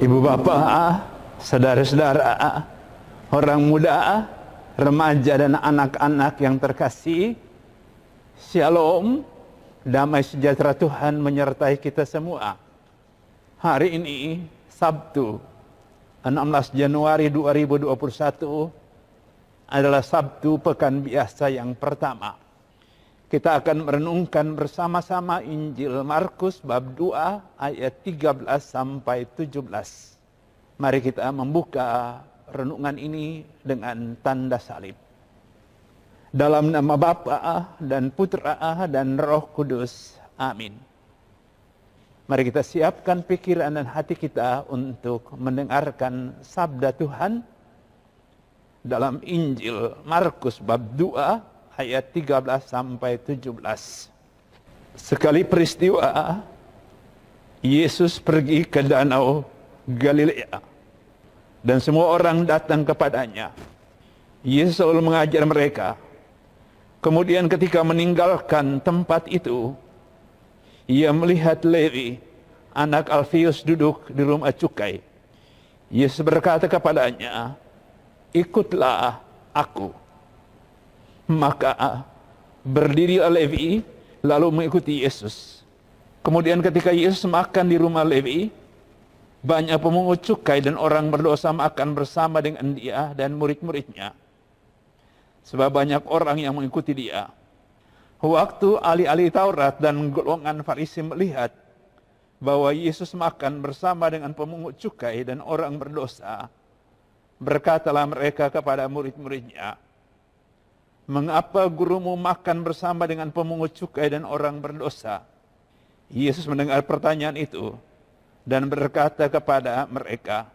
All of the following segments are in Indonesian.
Ibu bapak, saudara-saudara, orang muda, remaja dan anak-anak yang terkasih, Shalom, damai sejahtera Tuhan menyertai kita semua. Hari ini Sabtu 16 Januari 2021 adalah Sabtu pekan biasa yang pertama. Kita akan merenungkan bersama-sama Injil Markus bab 2 ayat 13 sampai 17. Mari kita membuka renungan ini dengan tanda salib. Dalam nama Bapa dan Putra dan Roh Kudus. Amin. Mari kita siapkan pikiran dan hati kita untuk mendengarkan sabda Tuhan dalam Injil Markus bab 2 ayat 13 sampai 17. Sekali peristiwa, Yesus pergi ke danau Galilea dan semua orang datang kepadanya. Yesus selalu mengajar mereka. Kemudian ketika meninggalkan tempat itu, ia melihat Lewi, anak Alfius, duduk di rumah cukai. Yesus berkata kepadanya, "Ikutlah aku." Maka berdirilah Lewi lalu mengikuti Yesus. Kemudian ketika Yesus makan di rumah Lewi, banyak pemungut cukai dan orang berdosa makan bersama dengan dia dan murid-muridnya. Sebab banyak orang yang mengikuti dia. Waktu ahli-ahli Taurat dan golongan Farisi melihat bahwa Yesus makan bersama dengan pemungut cukai dan orang berdosa, berkatalah mereka kepada murid-muridnya, "Mengapa gurumu makan bersama dengan pemungut cukai dan orang berdosa?" Yesus mendengar pertanyaan itu dan berkata kepada mereka,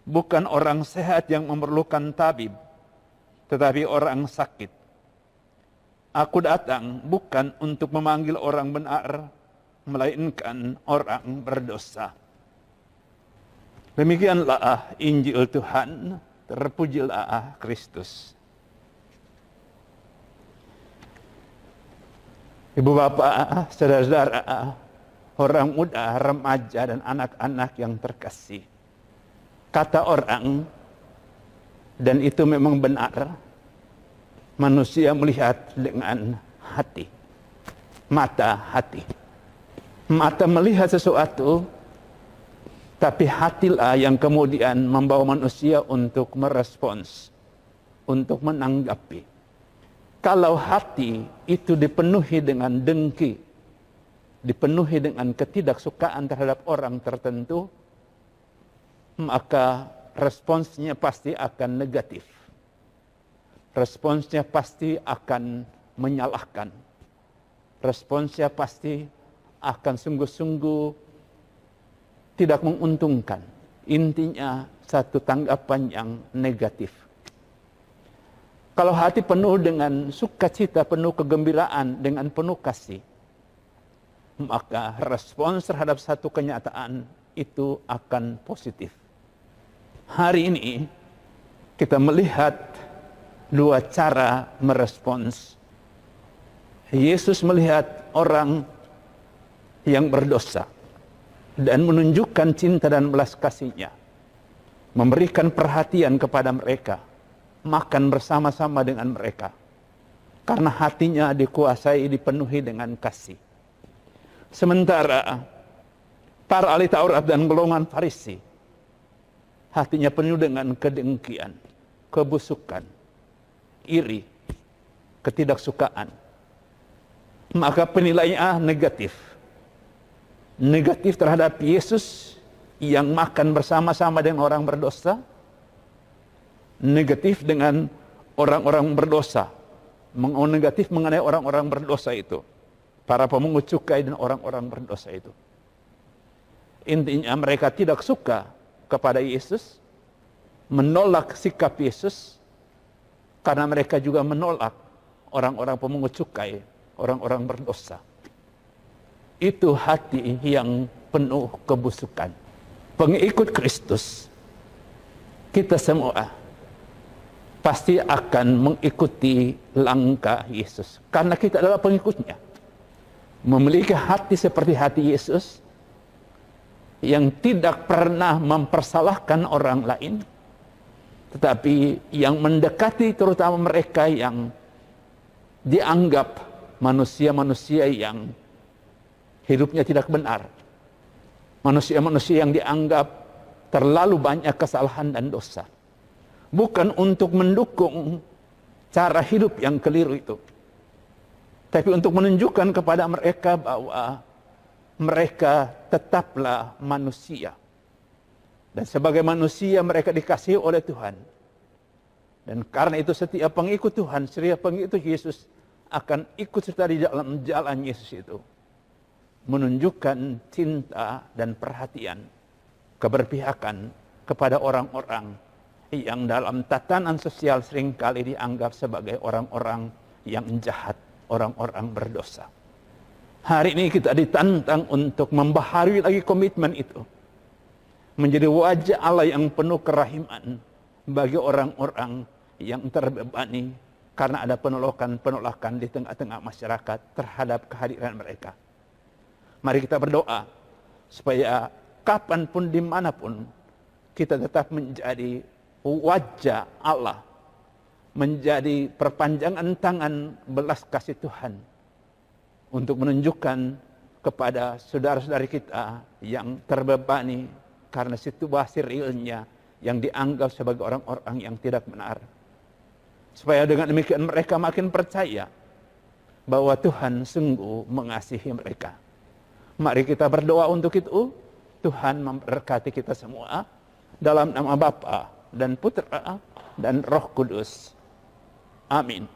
"Bukan orang sehat yang memerlukan tabib, tetapi orang sakit. Aku datang bukan untuk memanggil orang benar, melainkan orang berdosa." Demikianlah Injil Tuhan. Terpujilah Kristus. Ibu bapak, saudara-saudara, orang muda, remaja dan anak-anak yang terkasih. Kata orang, dan itu memang benar, manusia melihat dengan hati. Mata hati. Mata melihat sesuatu, tapi hatilah yang kemudian membawa manusia untuk merespons, untuk menanggapi. Kalau hati itu dipenuhi dengan dengki, dipenuhi dengan ketidaksukaan terhadap orang tertentu, maka responsnya pasti akan negatif. Responsnya pasti akan menyalahkan. Responsnya pasti akan sungguh-sungguh tidak menguntungkan. Intinya satu tanggapan yang negatif. Kalau hati penuh dengan sukacita, penuh kegembiraan, dengan penuh kasih, maka respons terhadap satu kenyataan itu akan positif. Hari ini kita melihat dua cara merespons. Yesus melihat orang yang berdosa dan menunjukkan cinta dan belas kasih-Nya, memberikan perhatian kepada mereka, makan bersama-sama dengan mereka, karena hatinya dikuasai, dipenuhi dengan kasih. Sementara para ahli Taurat dan golongan Farisi, hatinya penuh dengan kedengkian, kebusukan, iri, ketidaksukaan. Maka penilaiannya negatif. Negatif terhadap Yesus yang makan bersama-sama dengan orang berdosa, negatif dengan orang-orang berdosa, negatif mengenai orang-orang berdosa itu, para pemungut cukai dan orang-orang berdosa itu. Intinya mereka tidak suka kepada Yesus, menolak sikap Yesus, karena mereka juga menolak orang-orang pemungut cukai, orang-orang berdosa. Itu hati yang penuh kebusukan. Pengikut Kristus, kita semua pasti akan mengikuti langkah Yesus. Karena kita adalah pengikutnya. Memiliki hati seperti hati Yesus, yang tidak pernah mempersalahkan orang lain, tetapi yang mendekati terutama mereka yang dianggap manusia-manusia yang hidupnya tidak benar, manusia-manusia yang dianggap terlalu banyak kesalahan dan dosa, bukan untuk mendukung cara hidup yang keliru itu, tapi untuk menunjukkan kepada mereka bahwa mereka tetaplah manusia. Dan sebagai manusia mereka dikasihi oleh Tuhan. Dan karena itu setiap pengikut Tuhan, setiap pengikut Yesus akan ikut serta di dalam jalan Yesus itu. Menunjukkan cinta dan perhatian, keberpihakan kepada orang-orang yang dalam tatanan sosial seringkali dianggap sebagai orang-orang yang jahat, orang-orang berdosa. Hari ini kita ditantang untuk membaharui lagi komitmen itu. Menjadi wajah Allah yang penuh kerahiman bagi orang-orang yang terbebani karena ada penolakan-penolakan di tengah-tengah masyarakat terhadap kehadiran mereka. Mari kita berdoa supaya kapanpun, dimanapun, kita tetap menjadi wajah Allah, menjadi perpanjangan tangan belas kasih Tuhan, untuk menunjukkan kepada saudara-saudari kita yang terbebani karena situasi realnya yang dianggap sebagai orang-orang yang tidak benar. Supaya dengan demikian mereka makin percaya bahwa Tuhan sungguh mengasihi mereka. Mari kita berdoa untuk itu. Tuhan memberkati kita semua. Dalam nama Bapa dan Putra dan Roh Kudus. Amin.